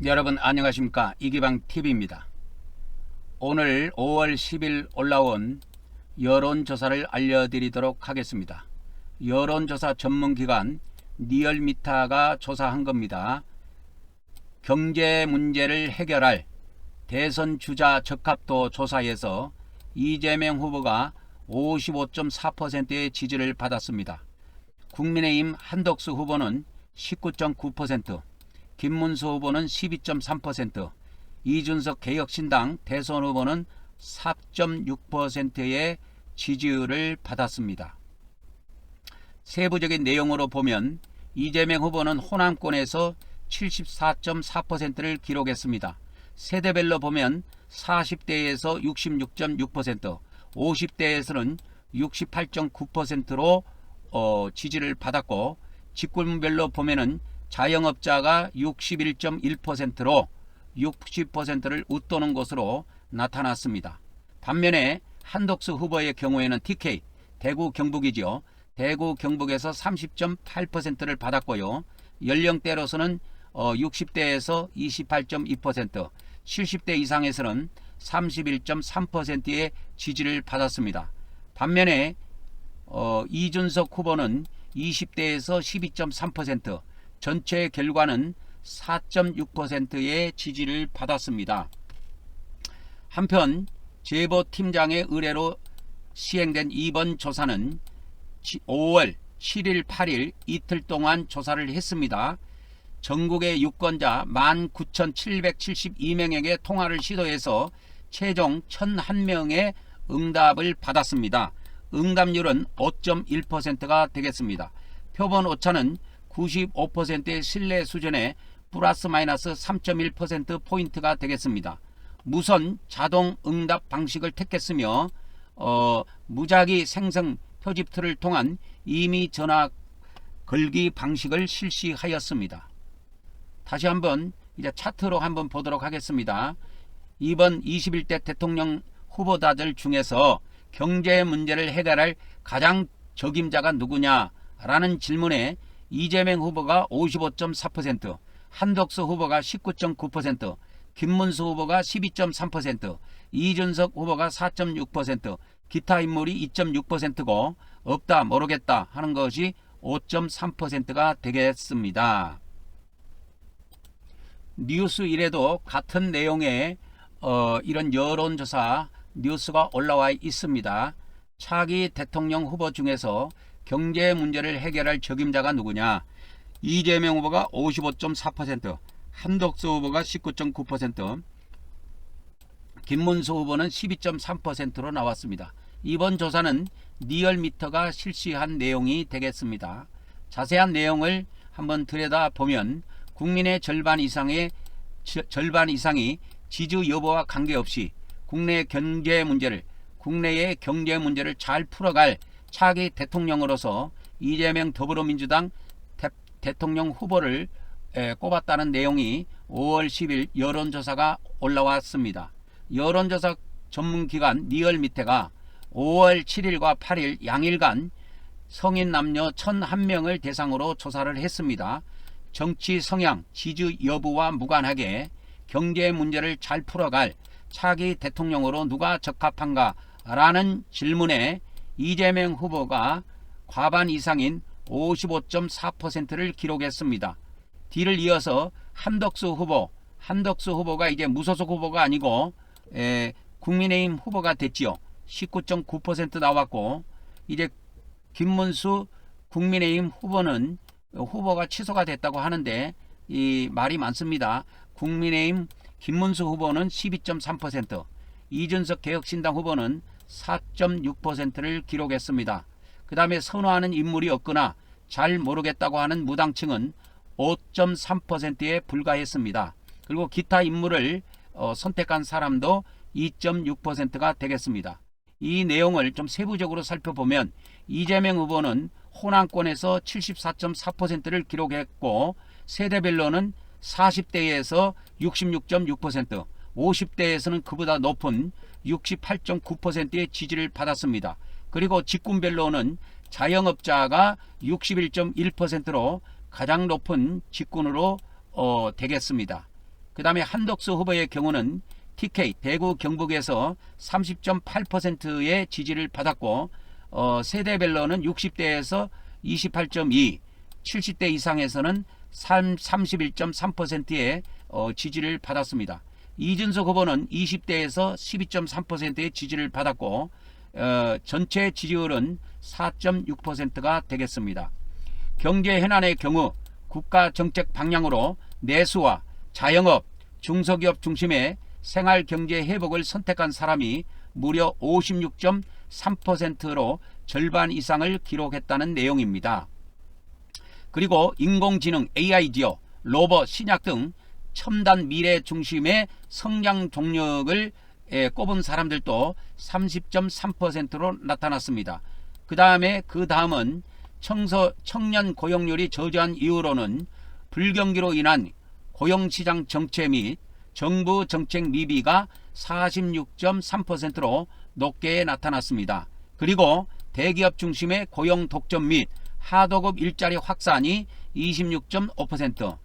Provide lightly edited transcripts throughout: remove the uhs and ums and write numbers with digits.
여러분 안녕하십니까, 이기방TV입니다. 오늘 5월 10일 올라온 여론조사를 알려드리도록 하겠습니다. 여론조사 전문기관 리얼미터가 조사한 겁니다. 경제 문제를 해결할 대선 주자 적합도 조사에서 이재명 후보가 55.4%의 지지를 받았습니다. 국민의힘 한덕수 후보는 19.9%, 김문수 후보는 12.3%, 이준석 개혁신당 대선 후보는 4.6%의 지지율을 받았습니다. 세부적인 내용으로 보면 이재명 후보는 호남권에서 74.4%를 기록했습니다. 세대별로 보면 40대에서 66.6%, 50대에서는 68.9%로 지지를 받았고, 직군별로 보면은 자영업자가 61.1%로 60%를 웃도는 것으로 나타났습니다. 반면에 한덕수 후보의 경우에는 TK, 대구 경북이죠. 대구 경북에서 30.8%를 받았고요. 연령대로서는 60대에서 28.2%, 70대 이상에서는 31.3%의 지지를 받았습니다. 반면에 이준석 후보는 20대에서 12.3%, 전체 결과는 4.6%의 지지를 받았습니다. 한편 제보팀장의 의뢰로 시행된 이번 조사는 5월 7일 8일 이틀 동안 조사를 했습니다. 전국의 유권자 19,772명에게 통화를 시도해서 최종 1,001명의 응답을 받았습니다. 응답률은 5.1%가 되겠습니다. 표본 오차는 95%의 신뢰 수준에 플러스 마이너스 3.1%포인트가 되겠습니다. 무선 자동 응답 방식을 택했으며 무작위 생성 표집틀을 통한 임의 전화 걸기 방식을 실시하였습니다. 다시 한번 이제 차트로 한번 보도록 하겠습니다. 이번 21대 대통령 후보자들 중에서 경제 문제를 해결할 가장 적임자가 누구냐라는 질문에 이재명 후보가 55.4%, 한덕수 후보가 19.9%, 김문수 후보가 12.3%, 이준석 후보가 4.6%, 기타 인물이 2.6%고 없다 모르겠다 하는 것이 5.3%가 되겠습니다. 뉴스1에도 같은 내용의 이런 여론조사 뉴스가 올라와 있습니다. 차기 대통령 후보 중에서 경제 문제를 해결할 적임자가 누구냐? 이재명 후보가 55.4%, 한덕수 후보가 19.9%, 김문수 후보는 12.3%로 나왔습니다. 이번 조사는 리얼미터가 실시한 내용이 되겠습니다. 자세한 내용을 한번 들여다보면 국민의 절반 이상이 지지 여부와 관계없이 국내의 경제 문제를 잘 풀어갈 차기 대통령으로서 이재명 더불어민주당 대통령 후보를 꼽았다는 내용이 5월 10일 여론조사가 올라왔습니다. 여론조사 전문기관 리얼미터가 5월 7일과 8일 양일간 성인 남녀 1,001명을 대상으로 조사를 했습니다. 정치 성향, 지지 여부와 무관하게 경제 문제를 잘 풀어갈 차기 대통령으로 누가 적합한가 라는 질문에 이재명 후보가 과반 이상인 55.4%를 기록했습니다. 뒤를 이어서 한덕수 후보가 이제 무소속 후보가 아니고 국민의힘 후보가 됐지요. 19.9% 나왔고, 이제 김문수 국민의힘 후보는 후보가 취소가 됐다고 하는데 이 말이 많습니다. 국민의힘 김문수 후보는 12.3%, 이준석 개혁신당 후보는 4.6%를 기록했습니다. 그 다음에 선호하는 인물이 없거나 잘 모르겠다고 하는 무당층은 5.3%에 불과했습니다. 그리고 기타 인물을 선택한 사람도 2.6%가 되겠습니다. 이 내용을 좀 세부적으로 살펴보면 이재명 후보는 호남권에서 74.4%를 기록했고, 세대별로는 40대에서 66.6%, 50대에서는 그보다 높은 68.9%의 지지를 받았습니다. 그리고 직군별로는 자영업자가 61.1%로 가장 높은 직군으로 되겠습니다. 그 다음에 한덕수 후보의 경우는 TK 대구 경북에서 30.8%의 지지를 받았고 세대별로는 60대에서 28.2, 70대 이상에서는 31.3%의 지지를 받았습니다. 이준석 후보는 20대에서 12.3%의 지지를 받았고 전체 지지율은 4.6%가 되겠습니다. 경제 현안의 경우 국가 정책 방향으로 내수와 자영업, 중소기업 중심의 생활경제 회복을 선택한 사람이 무려 56.3%로 절반 이상을 기록했다는 내용입니다. 그리고 인공지능, AI 기업, 로봇, 신약 등 첨단 미래 중심의 성장 동력을 꼽은 사람들도 30.3%로 나타났습니다. 그 다음은 청년 고용률이 저조한 이유로는 불경기로 인한 고용시장 정체 및 정부 정책 미비가 46.3%로 높게 나타났습니다. 그리고 대기업 중심의 고용 독점 및 하도급 일자리 확산이 26.5%,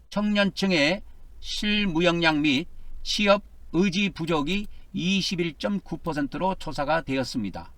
청년층의 실무역량 및 취업 의지 부족이 21.9%로 조사가 되었습니다.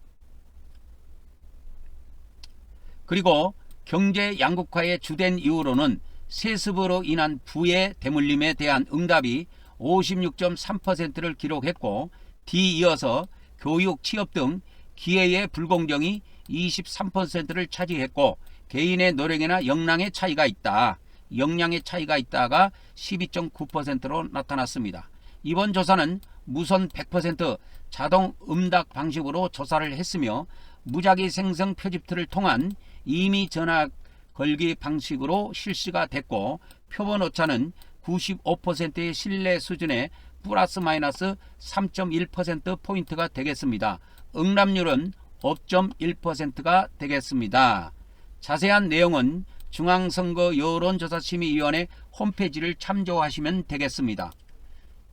그리고 경제 양극화의 주된 이유로는 세습으로 인한 부의 대물림에 대한 응답이 56.3%를 기록했고, 뒤이어서 교육, 취업 등 기회의 불공정이 23%를 차지했고, 개인의 노력이나 역량의 차이가 있다가 12.9%로 나타났습니다. 이번 조사는 무선 100% 자동 응답 방식으로 조사를 했으며 무작위 생성 표집틀을 통한 임의 전화 걸기 방식으로 실시가 됐고, 표본 오차는 95%의 신뢰 수준의 플러스 마이너스 3.1%포인트가 되겠습니다. 응답률은 5.1%가 되겠습니다. 자세한 내용은 중앙선거 여론조사심의위원회 홈페이지를 참조하시면 되겠습니다.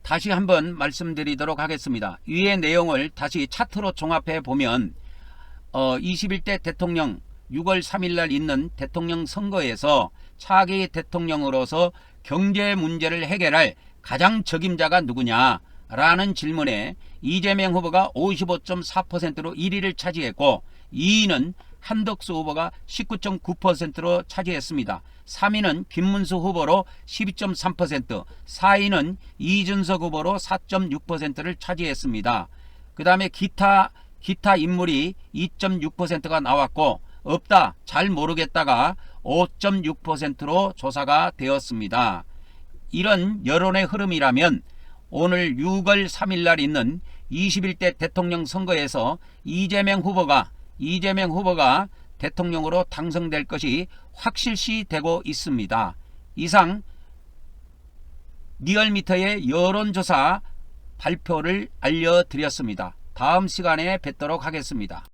다시 한번 말씀드리도록 하겠습니다. 위의 내용을 다시 차트로 종합해 보면 21대 대통령 6월 3일 날 있는 대통령 선거에서 차기 대통령으로서 경제 문제를 해결할 가장 적임자가 누구냐라는 질문에 이재명 후보가 55.4%로 1위를 차지했고, 2위는 한덕수 후보가 19.9%로 차지했습니다. 3위는 김문수 후보로 12.3%, 4위는 이준석 후보로 4.6%를 차지했습니다. 그 다음에 기타 인물이 2.6%가 나왔고, 없다, 잘 모르겠다가 5.6%로 조사가 되었습니다. 이런 여론의 흐름이라면 오늘 6월 3일 날 있는 21대 대통령 선거에서 이재명 후보가 대통령으로 당선될 것이 확실시 되고 있습니다. 이상 리얼미터의 여론조사 발표를 알려드렸습니다. 다음 시간에 뵙도록 하겠습니다.